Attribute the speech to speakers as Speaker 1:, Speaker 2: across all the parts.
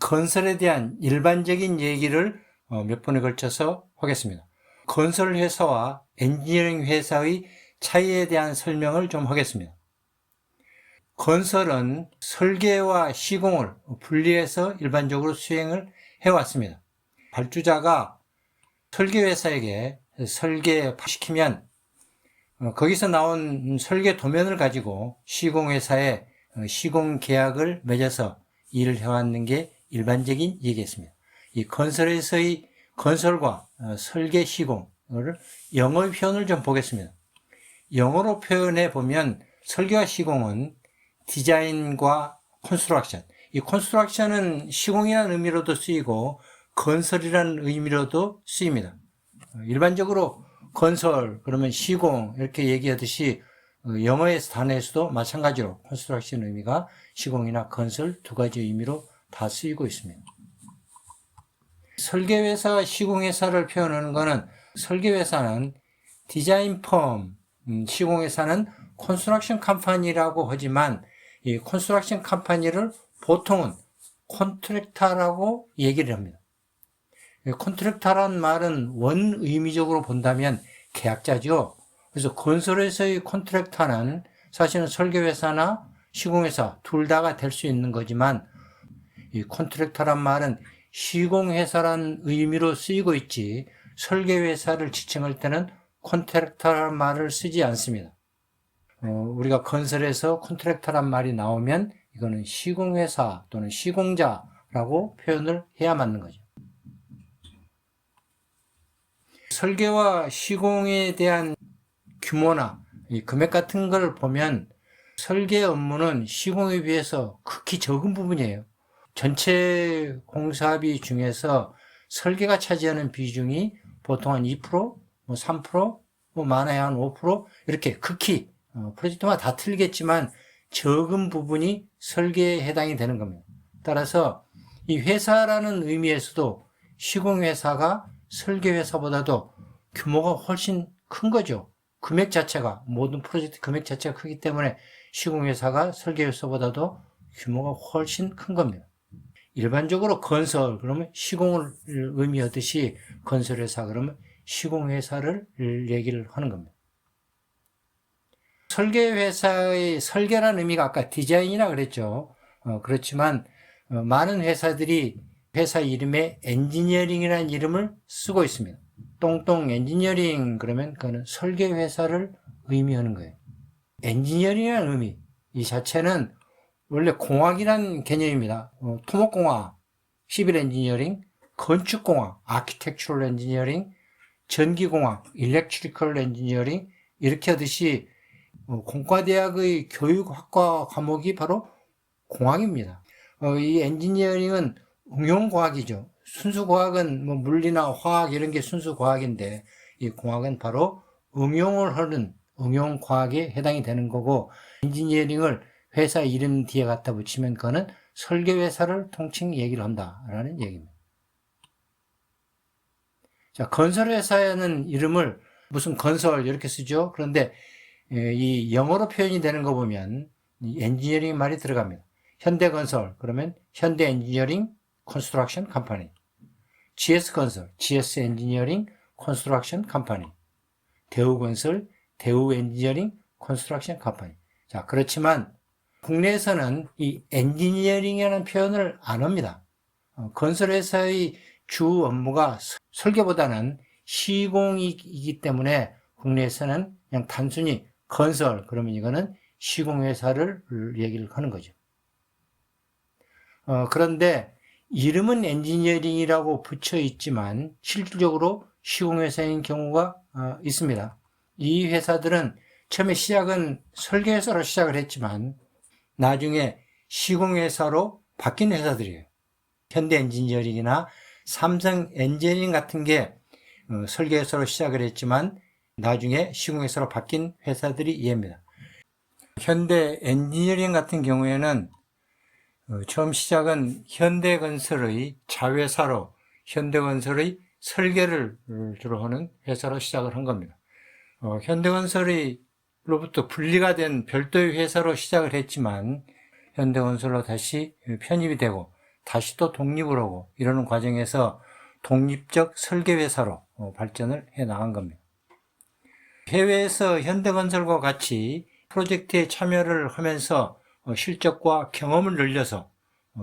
Speaker 1: 건설에 대한 일반적인 얘기를 몇 번에 걸쳐서 하겠습니다. 건설회사와 엔지니어링 회사의 차이에 대한 설명을 좀 하겠습니다. 건설은 설계와 시공을 분리해서 일반적으로 수행을 해왔습니다. 발주자가 설계회사에게 설계시키면 거기서 나온 설계 도면을 가지고 시공회사에 시공계약을 맺어서 일을 해왔는 게 일반적인 얘기였습니다. 이 건설에서의 건설과 설계 시공을 영어의 표현을 좀 보겠습니다. 영어로 표현해 보면 설계와 시공은 디자인과 컨스트럭션. 이 컨스트럭션은 시공이라는 의미로도 쓰이고 건설이라는 의미로도 쓰입니다. 일반적으로 건설 그러면 시공 이렇게 얘기하듯이 영어의 단어에서도 마찬가지로 컨스트럭션 의미가 시공이나 건설 두 가지 의미로 다 쓰이고 있습니다. 설계회사와 시공회사를 표현하는 것은 설계회사는 디자인 펌, 시공회사는 컨스트럭션 컴퍼니라고 하지만 이 컨스트럭션 컴퍼니를 보통은 컨트랙터라고 얘기를 합니다. 컨트랙터란 말은 원 의미적으로 본다면 계약자죠. 그래서 건설에서의 컨트랙터는 사실은 설계회사나 시공회사 둘 다가 될 수 있는 거지만 이 컨트랙터란 말은 시공회사란 의미로 쓰이고 있지 설계회사를 지칭할 때는 컨트랙터란 말을 쓰지 않습니다. 우리가 건설에서 컨트랙터란 말이 나오면 이거는 시공회사 또는 시공자라고 표현을 해야 맞는 거죠. 설계와 시공에 대한 규모나 이 금액 같은 걸 보면 설계 업무는 시공에 비해서 극히 적은 부분이에요. 전체 공사비 중에서 설계가 차지하는 비중이 보통 한 2%, 3%, 많아야 한 5% 이렇게 극히 프로젝트마다 다 틀리겠지만 적은 부분이 설계에 해당이 되는 겁니다. 따라서 이 회사라는 의미에서도 시공회사가 설계회사보다도 규모가 훨씬 큰 거죠. 금액 자체가, 모든 프로젝트 금액 자체가 크기 때문에 시공회사가 설계회사보다도 규모가 훨씬 큰 겁니다. 일반적으로 건설, 그러면 시공을 의미하듯이 건설회사, 그러면 시공회사를 얘기를 하는 겁니다. 설계회사의 설계라는 의미가 아까 디자인이라 그랬죠. 그렇지만 많은 회사들이 회사 이름에 엔지니어링이라는 이름을 쓰고 있습니다. 똥똥 엔지니어링 그러면 그거는 설계회사를 의미하는 거예요. 엔지니어링이라는 의미 이 자체는 원래 공학이라는 개념입니다. 토목공학, 시빌 엔지니어링, 건축공학, 아키텍처럴 엔지니어링, 전기공학, 일렉트리컬 엔지니어링 이렇게 하듯이 공과대학의 교육학과 과목이 바로 공학입니다. 이 엔지니어링은 응용과학이죠. 순수과학은 물리나 화학 이런 게 순수과학인데 이 공학은 바로 응용을 하는 응용과학에 해당이 되는 거고 엔지니어링을 회사 이름 뒤에 갖다 붙이면 그거는 설계회사를 통칭 얘기를 한다라는 얘기입니다. 자, 건설회사에는 이름을 무슨 건설 이렇게 쓰죠. 그런데 이 영어로 표현이 되는 거 보면 이 엔지니어링 말이 들어갑니다. 현대건설 그러면 현대 엔지니어링 컨스트럭션 컴퍼니, GS건설, GS 엔지니어링 컨스트럭션 컴퍼니, 대우건설, 대우 엔지니어링 컨스트럭션 컴퍼니. 자, 그렇지만 국내에서는 이 엔지니어링이라는 표현을 안 합니다. 건설회사의 주 업무가 설계보다는 시공이기 때문에 국내에서는 그냥 단순히 건설, 그러면 이거는 시공회사를 얘기를 하는 거죠. 그런데 이름은 엔지니어링이라고 붙여 있지만 실질적으로 시공회사인 경우가 있습니다. 이 회사들은 처음에 시작은 설계회사로 시작을 했지만 나중에 시공회사로 바뀐 회사들이에요. 현대 엔지니어링이나 삼성 엔지니어링 같은 게 설계회사로 시작을 했지만 나중에 시공회사로 바뀐 회사들이 이해입니다. 현대 엔지니어링 같은 경우에는 처음 시작은 현대건설의 자회사로 현대건설의 설계를 주로 하는 회사로 시작을 한 겁니다. 현대건설로부터 분리가 된 별도의 회사로 시작을 했지만 현대건설로 다시 편입이 되고 다시 또 독립을 하고 이러는 과정에서 독립적 설계회사로 발전을 해 나간 겁니다. 해외에서 현대건설과 같이 프로젝트에 참여를 하면서 실적과 경험을 늘려서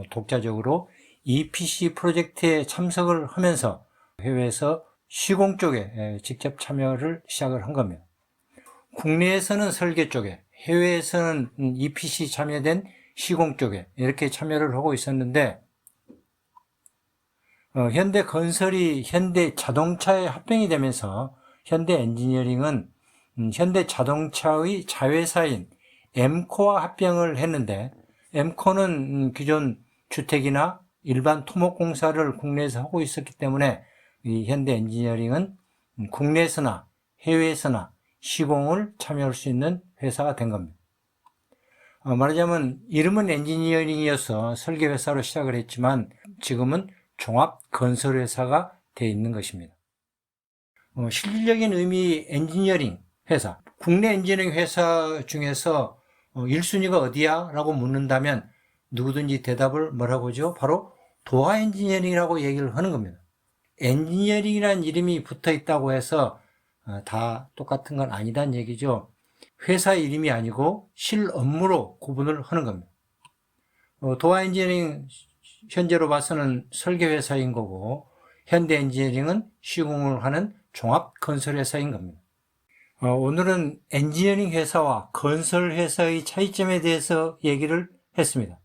Speaker 1: 독자적으로 EPC 프로젝트에 참석을 하면서 해외에서 시공 쪽에 직접 참여를 시작을 한 겁니다. 국내에서는 설계 쪽에, 해외에서는 EPC 참여된 시공 쪽에 이렇게 참여를 하고 있었는데, 현대건설이 현대자동차에 합병이 되면서 현대엔지니어링은 현대자동차의 자회사인 엠코와 합병을 했는데, 엠코는 기존 주택이나 일반 토목공사를 국내에서 하고 있었기 때문에 이 현대엔지니어링은 국내에서나 해외에서나 시공을 참여할 수 있는 회사가 된 겁니다. 말하자면 이름은 엔지니어링이어서 설계회사로 시작을 했지만 지금은 종합건설회사가 되어 있는 것입니다. 실질적인 의미 엔지니어링 회사, 국내 엔지니어링 회사 중에서 1순위가 어디야? 라고 묻는다면 누구든지 대답을 뭐라고 하죠? 바로 도하 엔지니어링이라고 얘기를 하는 겁니다. 엔지니어링이라는 이름이 붙어 있다고 해서 다 똑같은 건 아니다는 얘기죠. 회사 이름이 아니고 실 업무로 구분을 하는 겁니다. 도하 엔지니어링 현재로 봐서는 설계회사인 거고, 현대 엔지니어링은 시공을 하는 종합건설회사인 겁니다. 오늘은 엔지니어링 회사와 건설회사의 차이점에 대해서 얘기를 했습니다.